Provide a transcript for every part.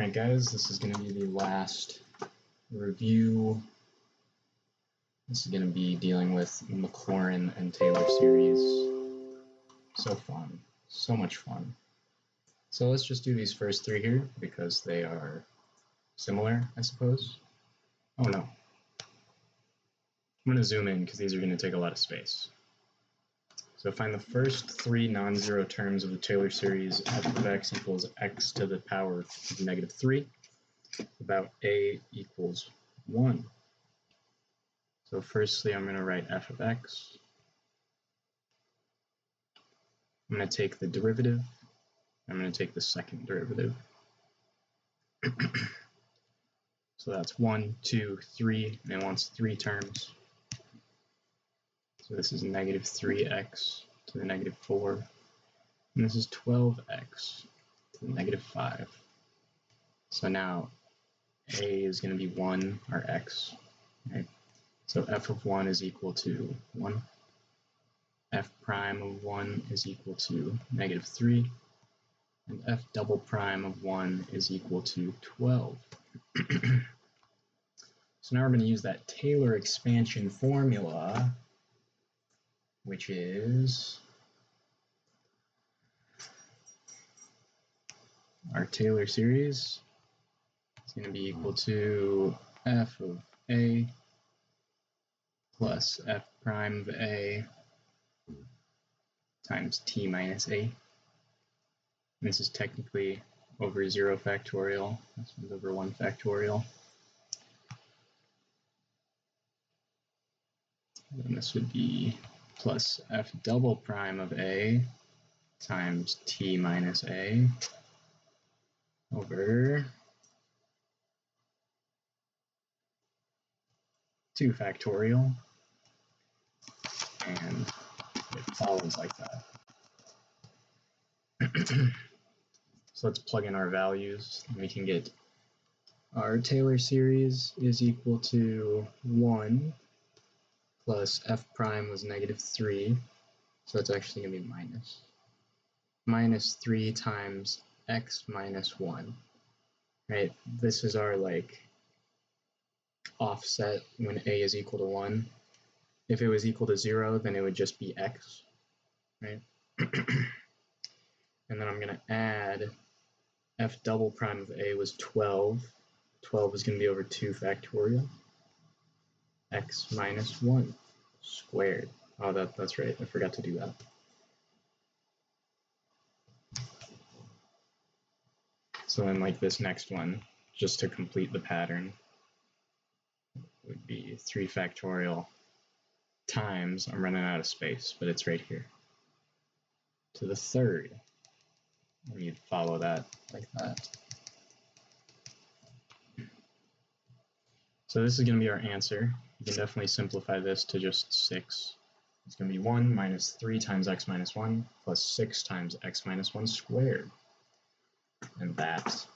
Alright guys, this is going to be the last review. This is going to be dealing with Maclaurin and Taylor series. So fun. So much fun. So let's just do these first three here because they are similar, I suppose. Oh no. I'm going to zoom in because these are going to take a lot of space. So find the first three non-zero terms of the Taylor series f of x equals x to the power of negative 3. About a equals 1. So firstly, I'm going to write f of x. I'm going to take the derivative. I'm going to take the second derivative. So that's 1, 2, 3, and it wants 3 terms. So this is negative 3x to the negative 4, and this is 12x to the negative 5. So now a is going to be 1, or x. Right? So f of 1 is equal to 1. F prime of 1 is equal to negative 3. And f double prime of 1 is equal to 12. So now we're going to use that Taylor expansion formula, which is our Taylor series. It's going to be equal to f of a plus f prime of a times t minus a. This is technically over 0 factorial. This one's over 1 factorial. Then this would be plus f double prime of a times t minus a over 2 factorial. And it follows like that. So let's plug in our values, and we can get our Taylor series is equal to 1 plus f prime was negative 3, so that's actually going to be minus 3 times x minus 1, right? This is our offset when a is equal to 1. If it was equal to 0, then it would just be x, right? And then I'm going to add f double prime of a was 12. 12 is going to be over 2 factorial. X minus 1 squared. Oh, that's right. I forgot to do that. So then this next one, just to complete the pattern, would be 3 factorial times, I'm running out of space, but it's right here, to the third. And you'd follow that like that. So this is going to be our answer. You can definitely simplify this to just 6. It's going to be 1 minus 3 times x minus 1 plus 6 times x minus 1 squared. And that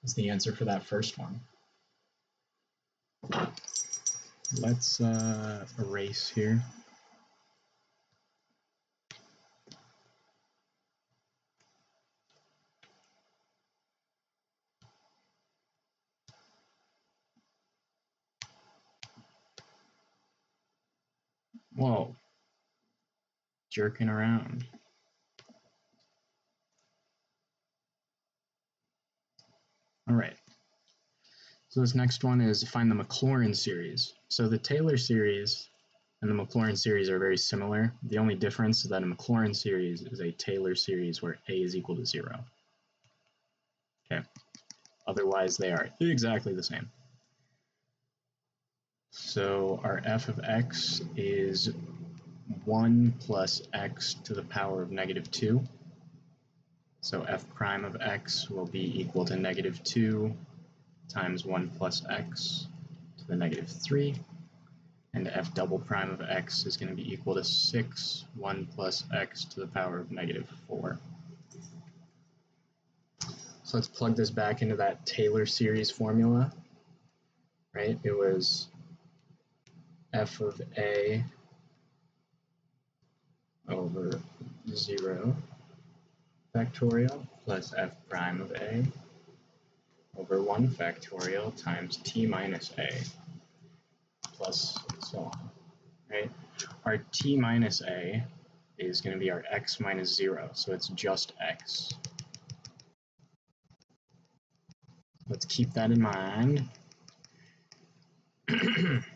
is the answer for that first one. Let's erase here. Whoa, jerking around. All right. So this next one is find the Maclaurin series. So the Taylor series and the Maclaurin series are very similar. The only difference is that a Maclaurin series is a Taylor series where a is equal to 0. Okay. Otherwise, they are exactly the same. So our f of x is 1 plus x to the power of negative 2. So f prime of x will be equal to negative 2 times 1 plus x to the negative 3. And f double prime of x is going to be equal to 6, 1 plus x to the power of negative 4. So let's plug this back into that Taylor series formula, right? It was f of a over 0 factorial plus f prime of a over 1 factorial times t minus a plus so on, right? Our t minus a is going to be our x minus 0, so it's just x. Let's keep that in mind.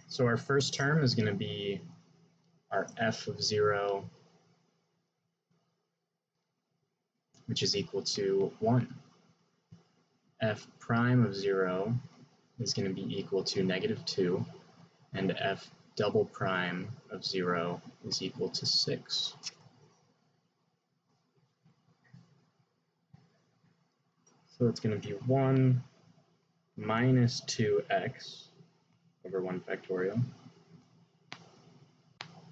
So our first term is going to be our f of 0, which is equal to 1. F prime of 0 is going to be equal to negative 2, and f double prime of 0 is equal to 6. So it's going to be 1 minus 2x over 1 factorial.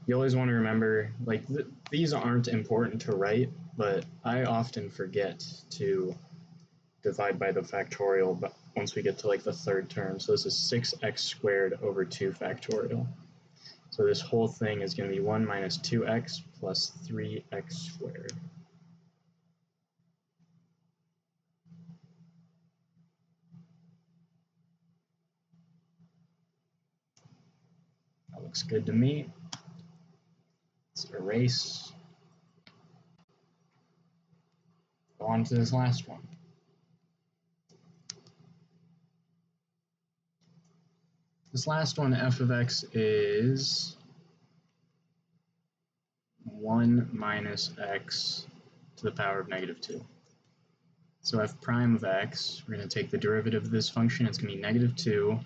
You always want to remember, like, these aren't important to write, but I often forget to divide by the factorial but once we get to like the third term. So this is 6x squared over 2 factorial. So this whole thing is going to be 1 minus 2x plus 3x squared. That looks good to me. Let's erase. Go on to this last one. This last one, f of x, is 1 minus x to the power of negative 2. So f prime of x, we're going to take the derivative of this function. It's going to be negative 2,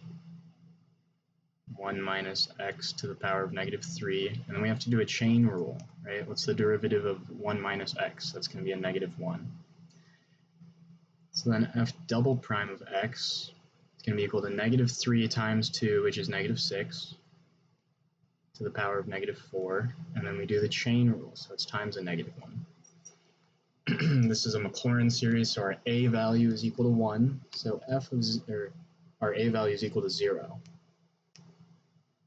1 minus x to the power of negative 3. And then we have to do a chain rule, right? What's the derivative of 1 minus x? That's going to be a negative 1. So then f double prime of x is going to be equal to negative 3 times 2, which is negative 6, to the power of negative 4. And then we do the chain rule, so it's times a negative 1. This is a Maclaurin series, so our a value is equal to 1. So our a value is equal to 0.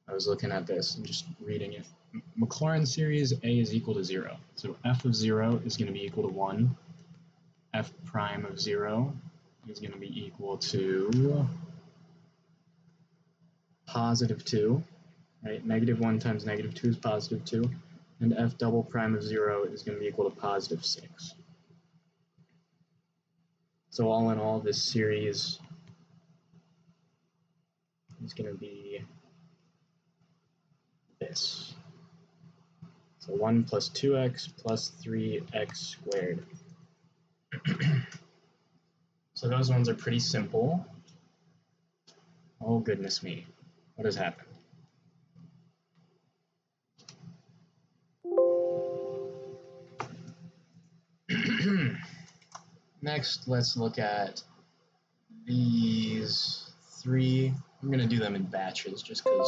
I was looking at this and just reading it. Maclaurin series, a is equal to 0. So f of 0 is going to be equal to 1. F prime of 0 is going to be equal to positive 2. Right? Negative 1 times negative 2 is positive 2. And f double prime of 0 is going to be equal to positive 6. So all in all, this series is going to be this. So 1 plus 2x plus 3x squared. So those ones are pretty simple. Oh, goodness me. What has happened? Next, let's look at these three. I'm going to do them in batches just because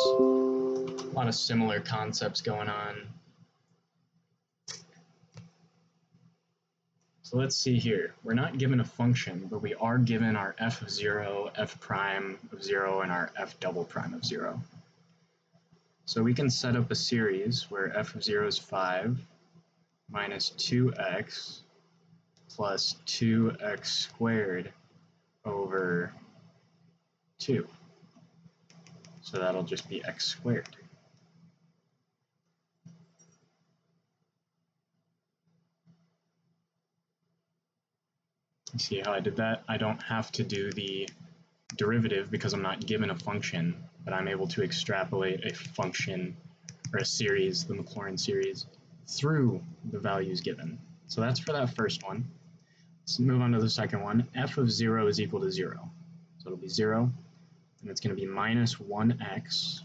a lot of similar concepts going on. So let's see here. We're not given a function, but we are given our f of 0, f prime of 0, and our f double prime of 0. So we can set up a series where f of 0 is 5 minus 2x plus 2x squared over 2. So that'll just be x squared. You see how I did that? I don't have to do the derivative because I'm not given a function, but I'm able to extrapolate a function or a series, the Maclaurin series, through the values given. So that's for that first one. Let's move on to the second one. F of 0 is equal to 0. So it'll be 0, and it's going to be minus 1x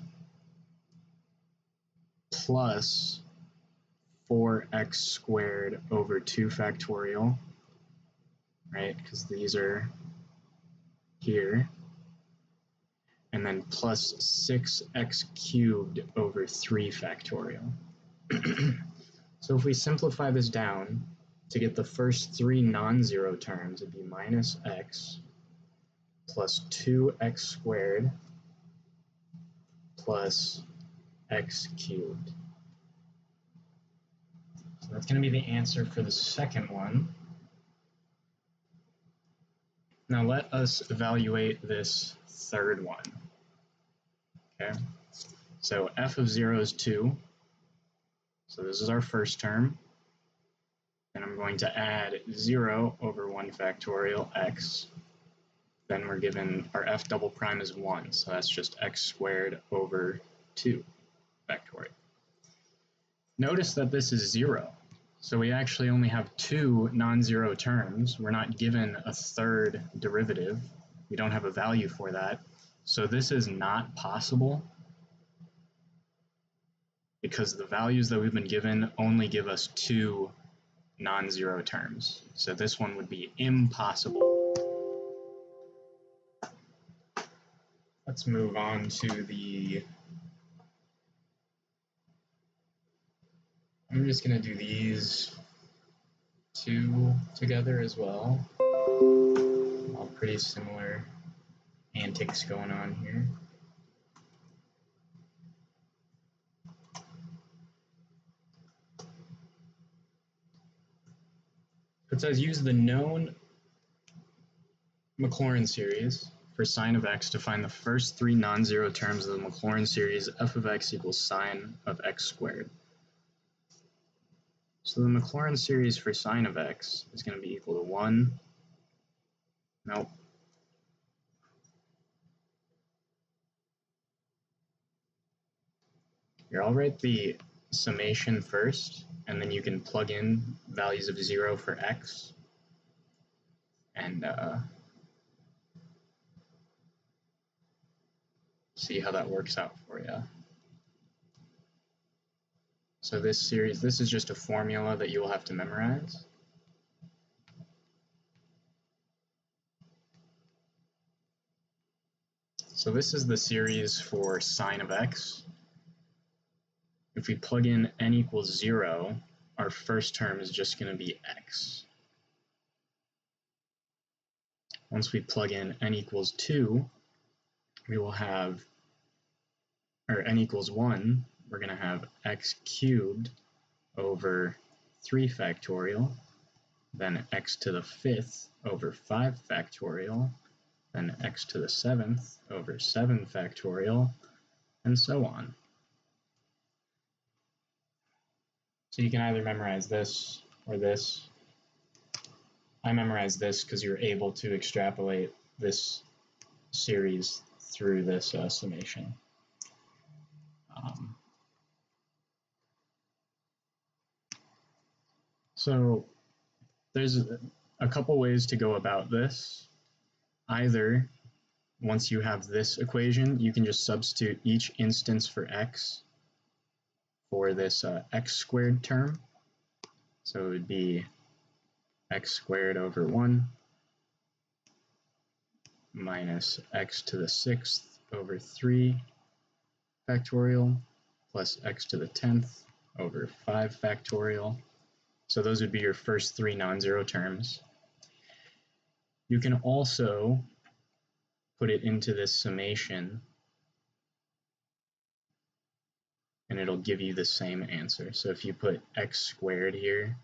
plus 4x squared over 2 factorial, right? Because these are here. And then plus 6x cubed over 3 factorial. So if we simplify this down to get the first 3 non-zero terms, it'd be minus x plus 2x squared plus x cubed. So that's going to be the answer for the second one. Now let us evaluate this third one. Okay, so f of 0 is 2. So this is our first term. And I'm going to add 0 over 1 factorial x. Then we're given our f double prime is 1. So that's just x squared over 2 factorial. Notice that this is 0. So we actually only have 2 non-zero terms. We're not given a third derivative. We don't have a value for that. So this is not possible because the values that we've been given only give us 2 non-zero terms. So this one would be impossible. Let's move on to the... I'm just going to do these two together as well. All pretty similar antics going on here. It says use the known Maclaurin series for sine of x to find the first 3 non-zero terms of the Maclaurin series f of x equals sine of x squared. So the Maclaurin series for sine of x is going to be equal to 1. Nope. Here, I'll write the summation first, and then you can plug in values of 0 for x. And see how that works out for you. So this series, this is just a formula that you will have to memorize. So this is the series for sine of x. If we plug in n equals 0, our first term is just going to be x. Once we plug in n equals 2, we will have, or n equals 1, we're going to have x cubed over 3 factorial, then x to the 5th over 5 factorial, then x to the 7th over 7 factorial, and so on. So you can either memorize this or this. I memorized this because you're able to extrapolate this series through this summation. So there's a couple ways to go about this. Either once you have this equation, you can just substitute each instance for x for this x squared term. So it would be x squared over 1 minus x to the 6th over 3 factorial plus x to the 10th over 5 factorial. So those would be your first 3 non-zero terms. You can also put it into this summation and it'll give you the same answer. So if you put x squared here,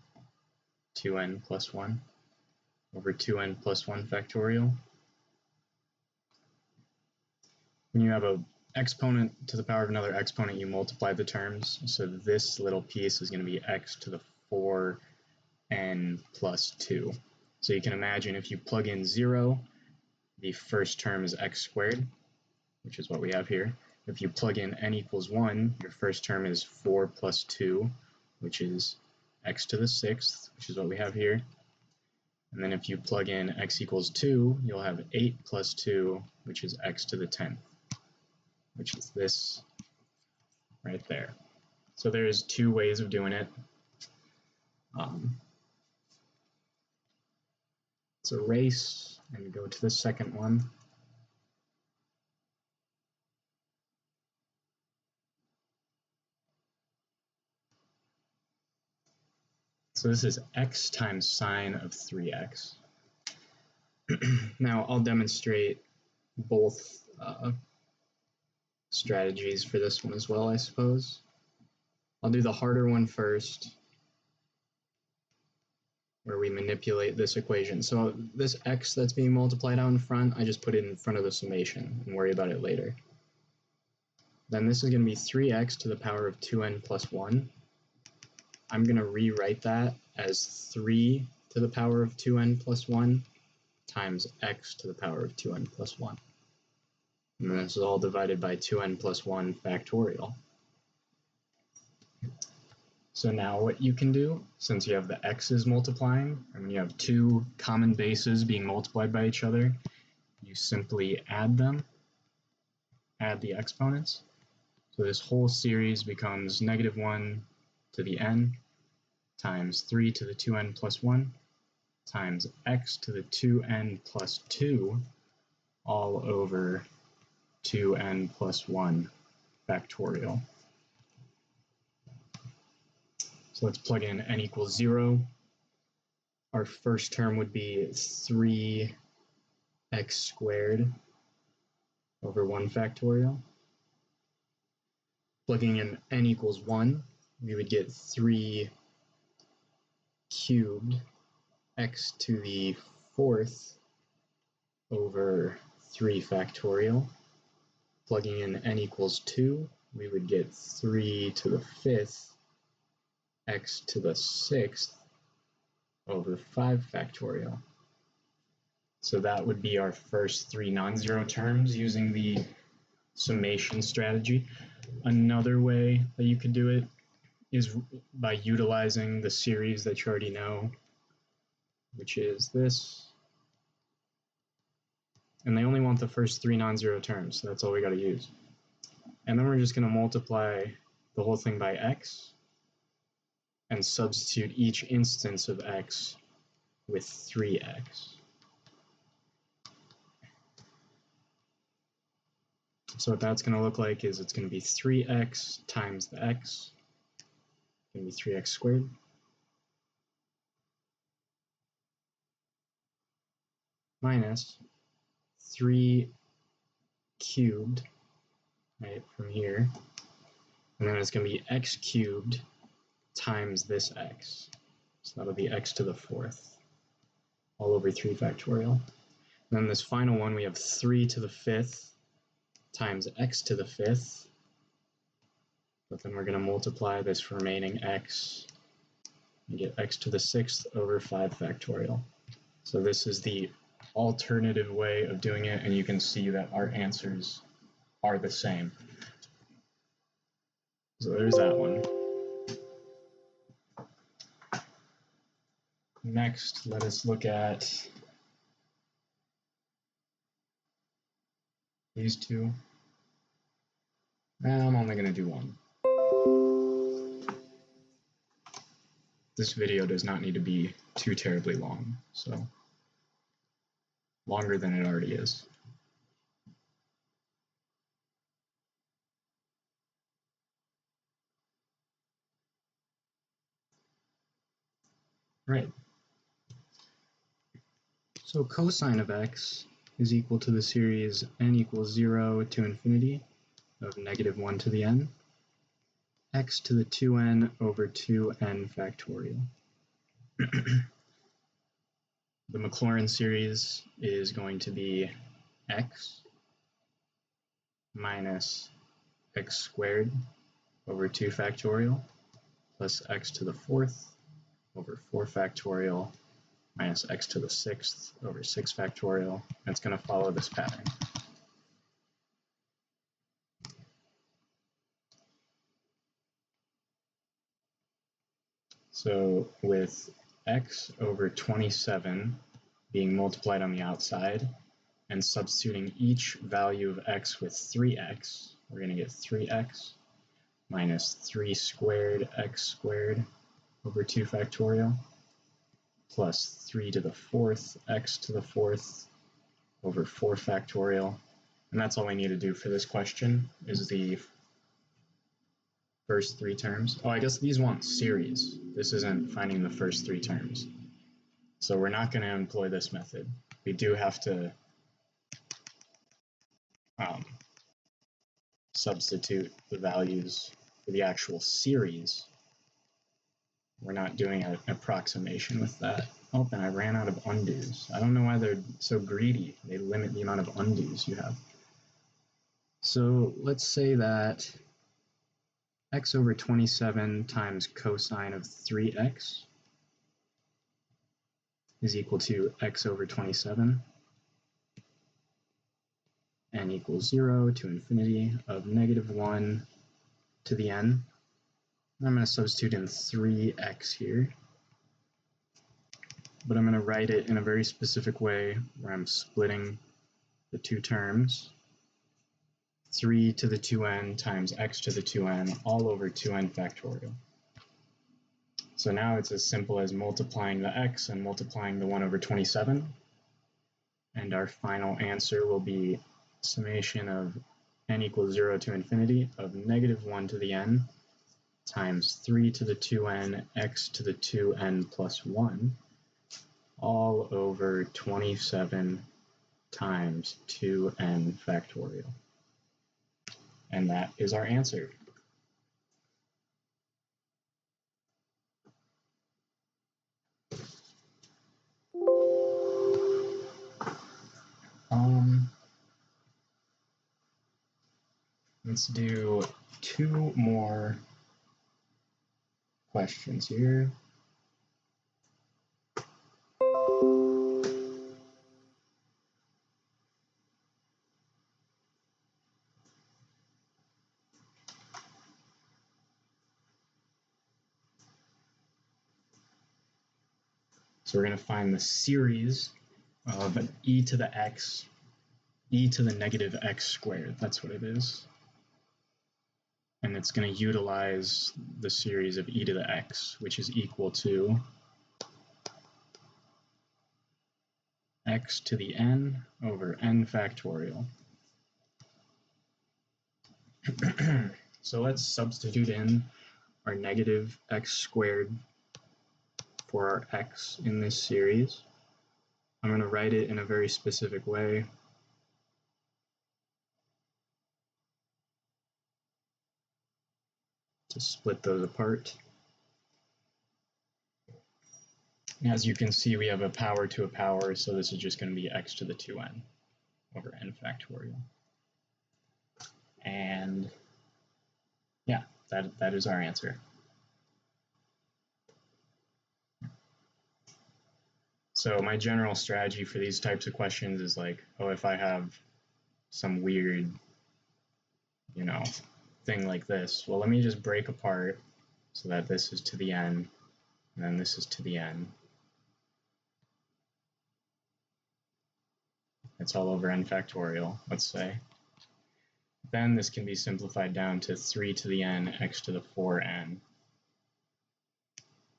2n plus 1 over 2n plus 1 factorial, when you have an exponent to the power of another exponent, you multiply the terms. So this little piece is going to be x to the 4n plus 2. So you can imagine if you plug in 0, the first term is x squared, which is what we have here. If you plug in n equals 1, your first term is 4 plus 2, which is x to the 6th, which is what we have here. And then if you plug in x equals 2, you'll have 8 plus 2, which is x to the 10th, which is this right there. So there's 2 ways of doing it. Let's erase and go to the second one. So this is x times sine of 3x. Now I'll demonstrate both strategies for this one as well, I suppose. I'll do the harder one first. where we manipulate this equation. So this x that's being multiplied out in front, I just put it in front of the summation and worry about it later. Then this is going to be 3x to the power of 2n plus 1. I'm going to rewrite that as 3 to the power of 2n plus 1 times x to the power of 2n plus 1. And this is all divided by 2n plus 1 factorial. So now what you can do, since you have the x's multiplying, and when you have two common bases being multiplied by each other, you simply add them, add the exponents. So this whole series becomes -1 to the n times 3 to the 2n plus 1 times x to the 2n plus 2 all over 2n plus 1 factorial. So let's plug in n equals 0. Our first term would be 3x squared over 1 factorial. Plugging in n equals 1, we would get 3 cubed x to the 4th over 3 factorial. Plugging in n equals 2, we would get 3 to the 5th x to the 6th over 5 factorial. So that would be our first 3 non-zero terms using the summation strategy. Another way that you could do it is by utilizing the series that you already know, which is this. And they only want the first 3 non-zero terms, so that's all we got to use. And then we're just going to multiply the whole thing by x and substitute each instance of x with 3x. So what that's going to look like is it's going to be 3x times the x, it's going to be 3x squared, minus 3 cubed, right, from here, and then it's going to be x cubed times this x. So that'll be x to the 4th, all over 3 factorial. And then this final one, we have 3 to the 5th times x to the 5th, but then we're going to multiply this remaining x and get x to the 6th over 5 factorial. So this is the alternative way of doing it, and you can see that our answers are the same. So there's that one. Next, let us look at these two. I'm only going to do one. This video does not need to be too terribly long, so longer than it already is. Right. So cosine of x is equal to the series n equals 0 to infinity of -1 to the n, x to the 2n over 2n factorial. The Maclaurin series is going to be x minus x squared over 2 factorial plus x to the 4th over 4 factorial minus x to the 6th over 6 factorial. And it's going to follow this pattern. So with x over 27 being multiplied on the outside and substituting each value of x with 3x, we're going to get 3x minus 3 squared x squared over 2 factorial plus 3 to the 4th x to the 4th over 4 factorial. And that's all we need to do for this question is the first 3 terms. Oh, I guess these want series. This isn't finding the first 3 terms. So we're not going to employ this method. We do have to substitute the values for the actual series. We're not doing an approximation with that. Oh, and I ran out of undos. I don't know why they're so greedy. They limit the amount of undos you have. So let's say that x over 27 times cosine of 3x is equal to x over 27, n equals 0 to infinity of -1 to the n. I'm going to substitute in 3x here, but I'm going to write it in a very specific way where I'm splitting the two terms. 3 to the 2n times x to the 2n all over 2n factorial. So now it's as simple as multiplying the x and multiplying the 1 over 27. And our final answer will be summation of n equals 0 to infinity of -1 to the n times 3 to the 2n x to the 2n plus 1 all over 27 times 2n factorial. And that is our answer. Let's do 2 more questions here. So we're going to find the series of e to the x, e to the negative x squared. That's what it is. And it's going to utilize the series of e to the x, which is equal to x to the n over n factorial. So let's substitute in our negative x squared for our x in this series. I'm going to write it in a very specific way. To split those apart. As you can see, we have a power to a power, so this is just going to be x to the 2n over n factorial. And yeah, that is our answer. So my general strategy for these types of questions is like, oh, if I have some weird, thing like this, well, let me just break apart so that this is to the n, and then this is to the n. It's all over n factorial, let's say. Then this can be simplified down to 3 to the n x to the 4n.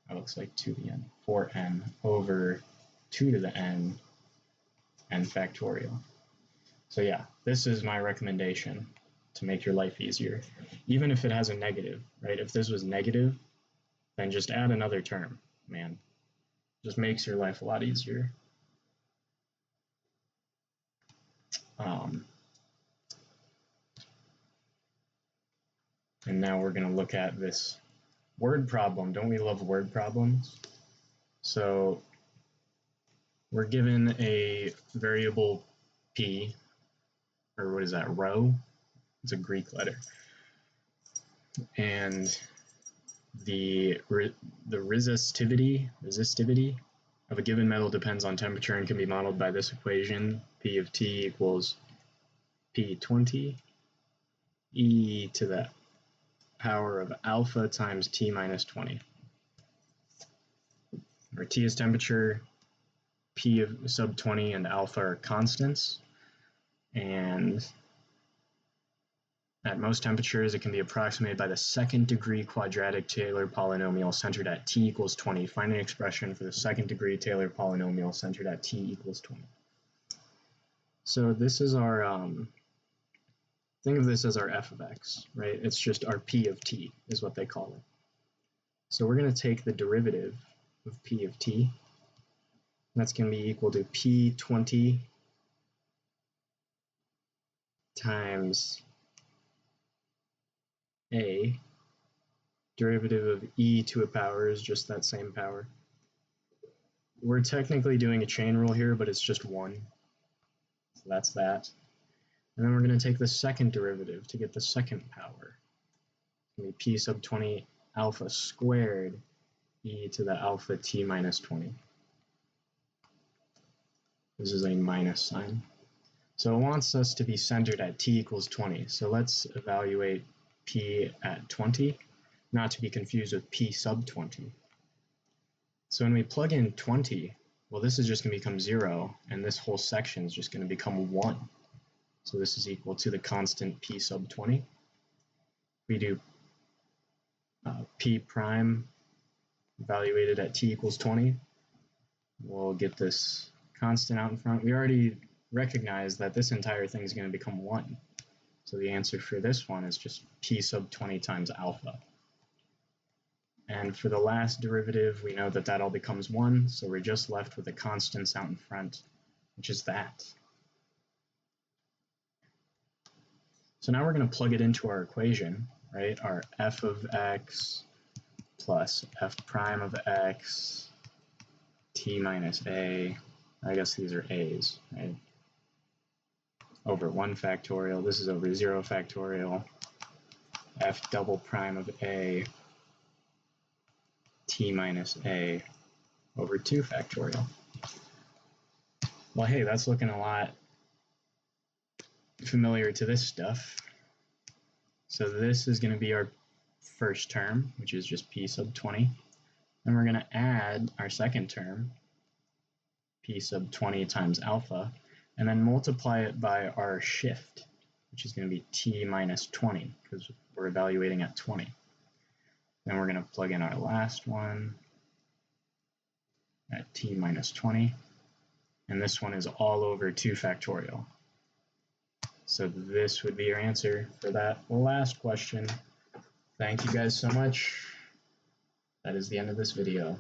That looks like 2 to the n, 4n over 2 to the n factorial. So yeah, this is my recommendation to make your life easier. Even if it has a negative, right? If this was negative, then just add another term, man. Just makes your life a lot easier. And now we're going to look at this word problem. Don't we love word problems? So we're given a variable p, or what is that, rho? It's a Greek letter. And the resistivity of a given metal depends on temperature and can be modeled by this equation. P of t equals P20 e to the power of alpha times t minus 20. Where t is temperature, p of sub 20 and alpha are constants. And at most temperatures, it can be approximated by the second degree quadratic Taylor polynomial centered at t equals 20. Find an expression for the second degree Taylor polynomial centered at t equals 20. So this is our, think of this as our f of x, right? It's just our p of t is what they call it. So we're going to take the derivative of p of t. That's going to be equal to P20 times a. Derivative of e to a power is just that same power. we're technically doing a chain rule here, but it's just 1. So that's that. And then we're going to take the second derivative to get the second power. It's going to be p sub 20 alpha squared e to the alpha t minus 20. This is a minus sign. So it wants us to be centered at t equals 20. So let's evaluate p at 20, not to be confused with p sub 20. So when we plug in 20, well, this is just going to become 0, and this whole section is just going to become 1. So this is equal to the constant p sub 20. We do p prime evaluated at t equals 20. We'll get this constant out in front. We already recognize that this entire thing is going to become 1. So the answer for this one is just p sub 20 times alpha. And for the last derivative, we know that that all becomes 1, so we're just left with the constants out in front, which is that. So now we're going to plug it into our equation, right? Our f of x plus f prime of x t minus a, I guess these are a's, right? Over 1 factorial, this is over 0 factorial, f double prime of a t minus a over 2 factorial. Well, hey, that's looking a lot familiar to this stuff. So this is going to be our first term, which is just p sub 20. And we're going to add our second term, p sub 20 times alpha, and then multiply it by our shift, which is going to be t minus 20, because we're evaluating at 20. Then we're going to plug in our last one at t minus 20. And this one is all over 2 factorial. So this would be your answer for that last question. Thank you guys so much. That is the end of this video.